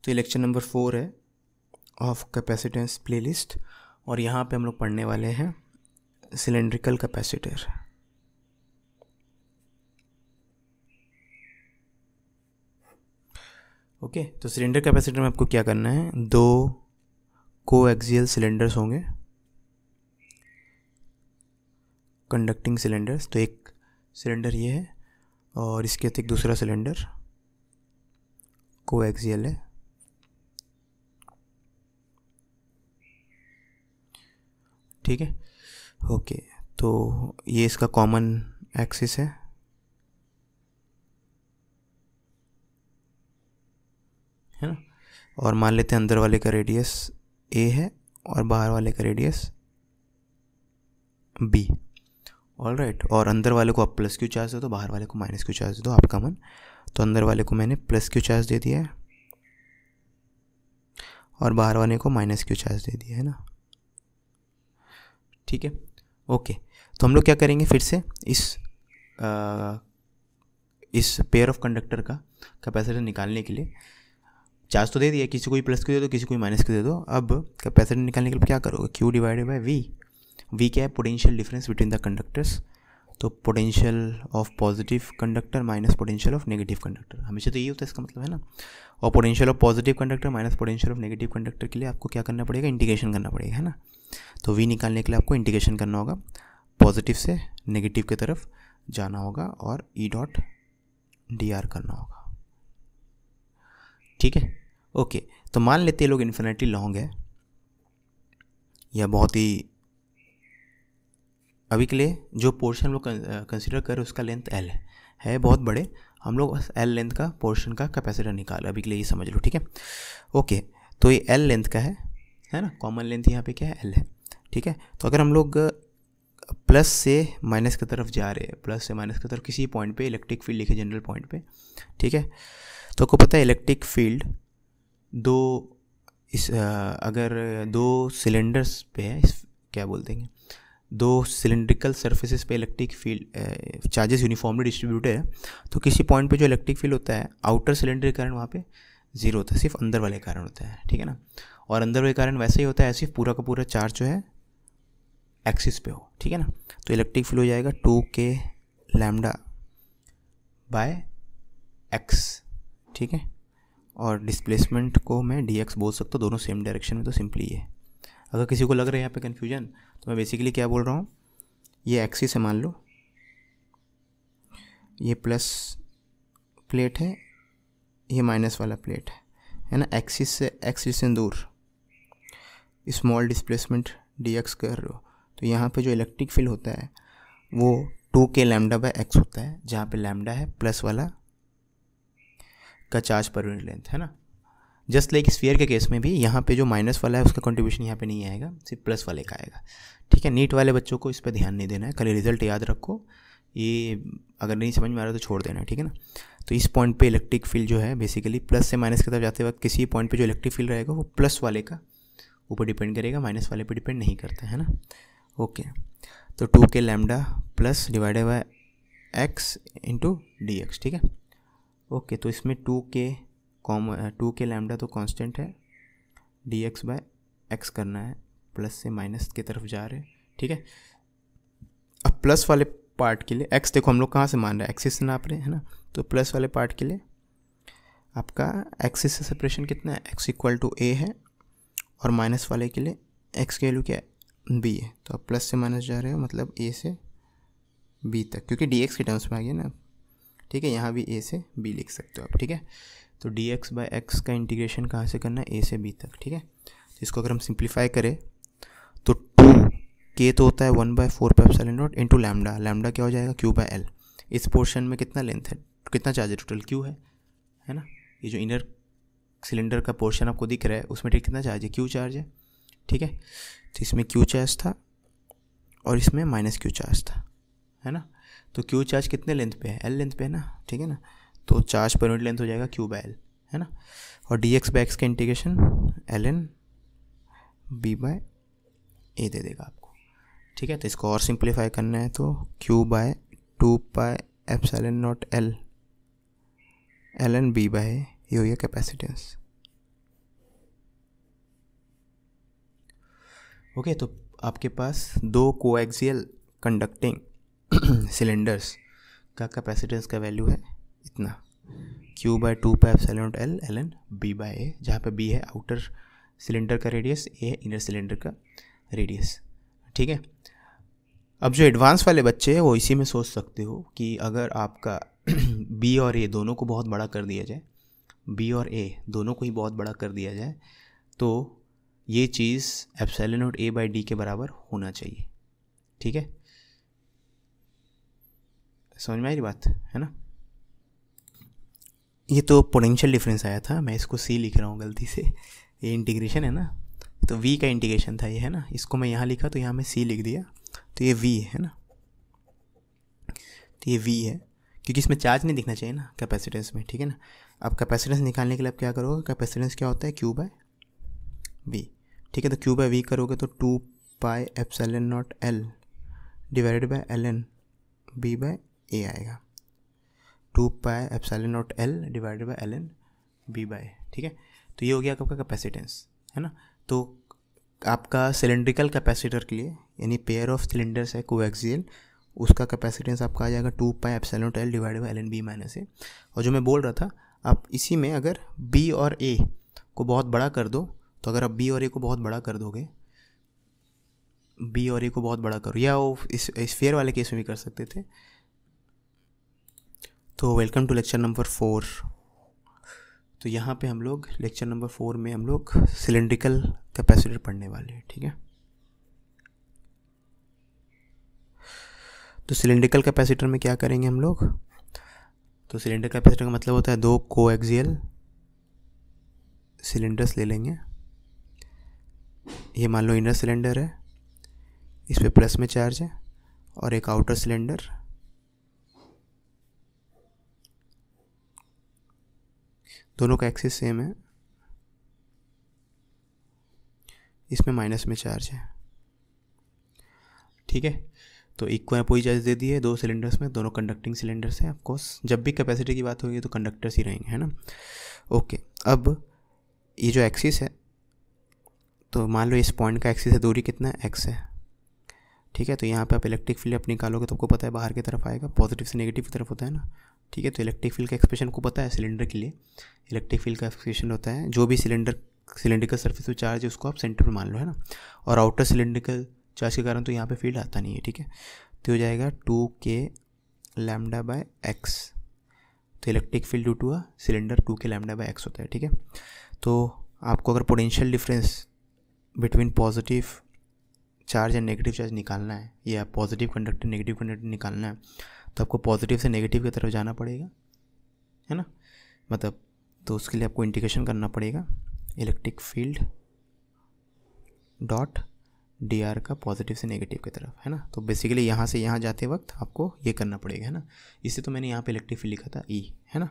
तो ये lecture number 4 है ऑफ कैपेसिटेंस प्लेलिस्ट और यहाँ पे हम लोग पढ़ने वाले हैं सिलेंड्रिकल कैपेसिटर। ओके, तो सिलेंडर कैपेसिटर में आपको क्या करना है, दो कोएक्सियल सिलेंडर्स होंगे, कंडक्टिंग सिलेंडर्स। तो एक सिलेंडर ये है और इसके साथ एक दूसरा सिलेंडर कोएक्सियल है। ठीक है, ओके, तो ये इसका कॉमन एक्सिस है। ना, और मान लेते हैं अंदर वाले का रेडियस a है और बाहर वाले का रेडियस b। ऑल राइट, और अंदर वाले को आप प्लस क्यू चार्ज दे दो, बाहर वाले को माइनस क्यू चार्ज दे दो, आपका मन। तो अंदर वाले को मैंने प्लस क्यू चार्ज दे दिया है और बाहर वाले को माइनस क्यू चार्ज दे दिया है ना। ठीक है, ओके, तो हम लोग क्या करेंगे, फिर से इस पेयर ऑफ कंडक्टर का कैपेसिटर निकालने के लिए चार्ज तो दे दिया, किसी को प्लस क्यू दे दो, किसी को माइनस क्यू दे दो। अब कैपेसिटर निकालने के लिए क्या करोगे, Q divided by V. V क्या है, potential difference between the conductors. तो potential of positive conductor minus potential of negative conductor, हमेशा तो यही होता है इसका मतलब, है ना। और potential of positive conductor minus potential of negative conductor के लिए आपको क्या करना पड़ेगा, इंटीग्रेशन करना पड़ेगा, है ना। तो वी निकालने के लिए आपको इंटीग्रेशन करना होगा, पॉजिटिव से नेगेटिव की तरफ जाना होगा और ई डॉट डी आर करना होगा। ठीक है, ओके, तो मान लेते हैं लोग इन्फिनिटी लॉन्ग है या बहुत ही, अभी के लिए जो पोर्शन हम लोग कंसिडर करें उसका लेंथ एल है बहुत बड़े, हम लोग बस एल लेंथ का पोर्शन का कैपेसिटर निकाल, अभी के लिए ये समझ लो। ठीक है, ओके, तो ये एल लेंथ का है ना, कॉमन लेंथ यहाँ पे क्या है, एल है। ठीक है, तो अगर हम लोग प्लस से माइनस की तरफ जा रहे हैं, प्लस से माइनस की तरफ किसी पॉइंट पे इलेक्ट्रिक फील्ड लिखे, जनरल पॉइंट पे, ठीक है, तो आपको पता है इलेक्ट्रिक फील्ड अगर दो सिलेंडर्स पे है, क्या बोलते हैं, दो सिलेंड्रिकल सरफेसेस पे electric field charges uniformly distributed है, तो किसी पॉइंट पे जो इलेक्ट्रिक फील्ड होता है आउटर सिलेंडर के कारण वहाँ पे जीरो होता है, सिर्फ अंदर वाले कारण होता है। ठीक है ना, और अंदर वाले कारण वैसे ही होता है सिर्फ पूरा का पूरा चार्ज जो है एक्सिस पे हो। ठीक है ना, तो इलेक्ट्रिक फील्ड हो जाएगा 2k लैम्डा बाय x। ठीक है, और डिस्प्लेसमेंट को मैं dx बोल सकता हूँ, दोनों सेम डायरेक्शन में, तो सिंपली है। अगर किसी को लग रहा है यहाँ पे कन्फ्यूजन, तो मैं बेसिकली क्या बोल रहा हूँ, ये एक्सिस है, मान लो ये प्लस प्लेट है, ये माइनस वाला प्लेट है ना, एक्सिस से दूर स्मॉल डिस्प्लेसमेंट dx कर रहे हो, तो यहाँ पे जो इलेक्ट्रिक फील्ड होता है वो 2k लैम्डा बाय x होता है, जहाँ पे लैम्डा है प्लस वाला का चार्ज पर यूनिट लेंथ, है ना। जस्ट लाइक स्फीयर के केस में भी यहाँ पे जो माइनस वाला है उसका कंट्रीब्यूशन यहाँ पे नहीं आएगा, सिर्फ प्लस वाले का आएगा। ठीक है, नीट वाले बच्चों को इस पर ध्यान नहीं देना है, खाली रिजल्ट याद रखो, ये अगर नहीं समझ में आ रहा तो छोड़ देना है। ठीक है ना, तो इस पॉइंट पे इलेक्ट्रिक फील्ड जो है बेसिकली प्लस से माइनस की तरफ जाते वक्त किसी पॉइंट पे जो इलेक्ट्रिक फील्ड रहेगा वो प्लस वाले का ऊपर डिपेंड करेगा, माइनस वाले पे डिपेंड नहीं करता है ना। ओके, तो 2k lambda plus divided by x into D x. ठीक है, ओके, तो इसमें 2k लैम्डा तो कांस्टेंट है, dx बाय x करना है, प्लस से माइनस की तरफ जा रहे हैं। ठीक है, अब प्लस वाले पार्ट के लिए x देखो हम लोग कहाँ से मान रहे हैं, एक्सिस से नाप रहे हैं, है ना। तो प्लस वाले पार्ट के लिए आपका एक्सिस से सेपरेशन कितना है, x इक्वल टू a है, और माइनस वाले के लिए x की वैल्यू क्या है, b है। तो आप प्लस से माइनस जा रहे हो, मतलब a से b तक, क्योंकि dx के टर्म्स में आ गया ना। ठीक है, यहाँ भी a से b लिख सकते हो आप। ठीक है, तो dx बाय x का इंटीग्रेशन कहाँ से करना है, a से b तक। ठीक है, तो इसको अगर हम सिंप्लीफाई करें तो 2k तो होता है 1/4 पाई epsilon not into lambda, lambda क्या हो जाएगा, q बाय l। इस पोर्शन में कितना लेंथ है, कितना चार्ज है, टोटल q है ना। ये जो इनर सिलेंडर का पोर्शन आपको दिख रहा है उसमें कितना चार्ज है, q चार्ज है। ठीक है, तो इसमें q चार्ज था और इसमें माइनस q चार्ज था, है ना। तो q चार्ज कितने लेंथ पे है, l लेंथ पे है ना। ठीक है ना, तो चार्ज पर यूनिट लेंथ हो जाएगा q बाय l, है ना। और dx बाय x का integration ln b by a दे देगा आपको। ठीक है, तो इसको और सिंप्लीफाई करना है तो q by 2 pi epsilon naught l ln b by ये हो गया कैपेसिटेंस। ओके, तो आपके पास दो कोएक्सियल कंडक्टिंग सिलेंडर्स का कैपेसिटेंस का वैल्यू है इतना, Q by 2 pi epsilon naught L ln B by A, जहाँ पे B है आउटर सिलेंडर का रेडियस, A है इनर सिलेंडर का रेडियस। ठीक है, अब जो एडवांस वाले बच्चे हैं वो इसी में सोच सकते हो कि अगर आपका B और A दोनों को बहुत बड़ा कर दिया जाए, B और A दोनों को ही बहुत बड़ा कर दिया जाए, तो ये चीज़ epsilon naught A by D के बराबर होना चाहिए। ठीक है, समझ में आई बात है ना। ये तो पोटेंशियल डिफरेंस आया था, मैं इसको C लिख रहा हूँ गलती से, ये इंटीग्रेशन है ना, तो V का इंटीग्रेशन था ये, है ना, इसको मैं यहाँ लिखा तो यहाँ मैं C लिख दिया, तो ये V है ना, तो ये V है, क्योंकि इसमें चार्ज नहीं दिखना चाहिए ना कैपेसिटेंस में। ठीक है ना, अब कैपेसिटेंस निकालने के लिए आप क्या करोगे, कैपेसिटेंस क्या होता है Q बाय V। ठीक है, तो Q बाय V करोगे तो 2 pi epsilon naught L divided by ln B by A आएगा, 2 pi epsilon naught L divided by ln B by. ठीक है, तो ये हो गया आपका कैपेसिटेंस, है ना। तो आपका सिलेंड्रिकल कैपेसिटर के लिए, यानी पेयर ऑफ सिलेंडर्स है कोएक्सियल, उसका कैपेसिटेंस आपका आ जाएगा 2 pi epsilon naught L divided by ln B minus A। और जो मैं बोल रहा था, आप इसी में अगर B और A को बहुत बड़ा कर दो, तो अगर आप B और A को बहुत बड़ा कर दोगे, B और A को बहुत बड़ा करो, या वो इस स्फीयर वाले केस में भी कर सकते थे। तो वेलकम टू लेक्चर नंबर 4। तो यहाँ पे हम लोग लेक्चर नंबर 4 में हम लोग सिलेंड्रिकल कैपेसिटर पढ़ने वाले हैं। ठीक है, तो सिलेंड्रिकल कैपेसिटर में क्या करेंगे हम लोग, तो सिलेंडर कैपेसिटर का मतलब होता है दो कोएक्सियल सिलेंडर्स ले लेंगे। ये मान लो इनर सिलेंडर है, इस पे प्लस में चार्ज है, और एक आउटर सिलेंडर, दोनों का एक्सिस सेम है, इसमें माइनस में चार्ज है। ठीक है, तो इक्वल अपोजिट चार्ज दे दिए दो सिलेंडर्स में, दोनों कंडक्टिंग सिलेंडर्स हैं। ऑफकोर्स जब भी कैपेसिटी की बात होगी तो कंडक्टर्स ही रहेंगे, है ना। ओके, अब ये जो एक्सिस है, तो मान लो इस पॉइंट का एक्सिस है, दूरी कितना है, x है। ठीक है, तो यहाँ पे आप इलेक्ट्रिक फील्ड अपनी निकालोगे तो आपको पता है बाहर की तरफ आएगा, पॉजिटिव से नेगेटिव की तरफ होता है ना। ठीक है, तो इलेक्ट्रिक फील्ड का एक्सप्रेशन को पता है, सिलेंडर के लिए इलेक्ट्रिक फील्ड का एक्सप्रेशन होता है, जो भी सिलेंड्रिकल सर्फेस पे चार्ज है उसको आप सेंटर पे मान लो, है ना। और आउटर सिलेंड्रिकल चार्ज के कारण तो यहाँ पे फील्ड आता नहीं है। ठीक है, तो हो जाएगा 2k लैम्डा बाय x, तो electric field due to a cylinder 2k lambda by x होता है। ठीक है, तो आपको अगर potential difference between positive charge and negative charge निकालना है, या पॉजिटिव कंडक्टर नेगेटिव कंडक्टर निकालना है, तो आपको पॉजिटिव से नेगेटिव की तरफ जाना पड़ेगा, है ना, मतलब तो उसके लिए आपको इंटीग्रेशन करना पड़ेगा इलेक्ट्रिक फील्ड डॉट dr का पॉजिटिव से नेगेटिव की तरफ, है ना। तो बेसिकली यहाँ से यहाँ जाते वक्त आपको ये करना पड़ेगा, है ना। इससे तो मैंने यहाँ पे इलेक्ट्रिक फील्ड लिखा था E, है ना।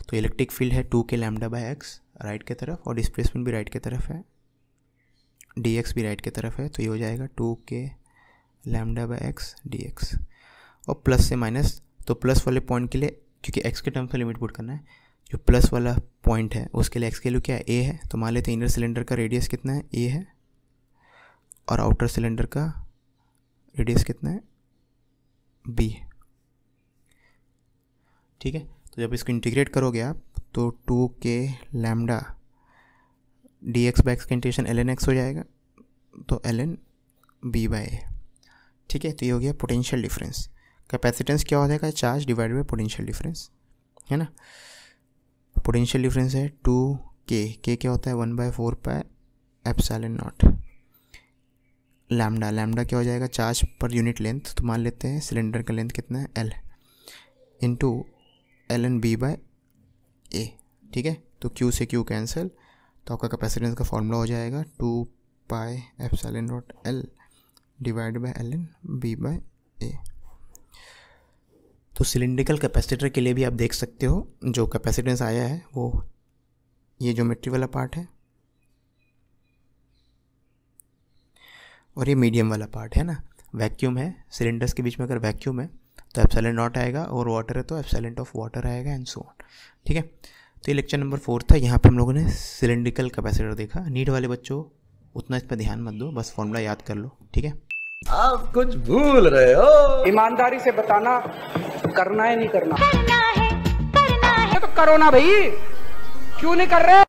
तो इलेक्ट्रिक फील्ड है 2k lambda by x right की तरफ, और डिस्प्लेसमेंट भी राइट की तरफ है, dx भी राइट की तरफ है, तो ये हो जाएगा 2k lambda by x dx। और प्लस से माइनस, तो प्लस वाले पॉइंट के लिए, क्योंकि x के टर्म्स में लिमिट पुट करना है, जो प्लस वाला पॉइंट है उसके लिए x के लिए क्या है, a है, तो मान लेते हैं इनर सिलेंडर का रेडियस कितना है, a है, और आउटर सिलेंडर का रेडियस कितना है, b। ठीक है, तो जब इसको इंटीग्रेट करोगे आप तो 2k lambda dx by x का इंटीग्रेशन ln x हो जाएगा, तो ln b बाय a। ठीक है, तो ये हो गया पोटेंशियल डिफरेंस। कैपेसिटेंस क्या हो जाएगा, charge divide by potential difference, है ना। पोटेंशियल डिफरेंस है 2k क्या होता है 1/4 पाई एप्सिलॉन नॉट, लैम्डा क्या हो जाएगा, चार्ज पर यूनिट लेंथ, तो मान लेते हैं सिलेंडर का लेंथ कितना है L, into ln b by a। ठीक है, तो Q से Q कैंसिल, तो आपका कैपेसिटेंस का फॉर्मूला हो जाएगा 2 pi epsilon naught L divide by ln b by a। तो सिलिंड्रिकल कैपेसिटर के लिए भी आप देख सकते हो, जो कैपेसिटेंस आया है वो ये ज्योमेट्री वाला पार्ट है, और ये मीडियम वाला पार्ट है ना। वैक्यूम है सिलेंडर्स के बीच में, अगर वैक्यूम है तो एप्सिलॉन नॉट आएगा, और वाटर है तो एप्सिलॉन ऑफ वाटर आएगा, एंड सो ऑन। ठीक है, तो ये लेक्चर नंबर 4 था। यहाँ पे हम लोगों ने सिलेंड्रिकल कैपेसिटर देखा। नीट वाले बच्चों उतना इस पर ध्यान मत दो, बस फॉर्मूला याद कर लो, ठीक है। आप कुछ भूल रहे हो। ईमानदारी से बताना, करना है नहीं करना? करना है तो करो ना भाई, क्यों नहीं कर रहे?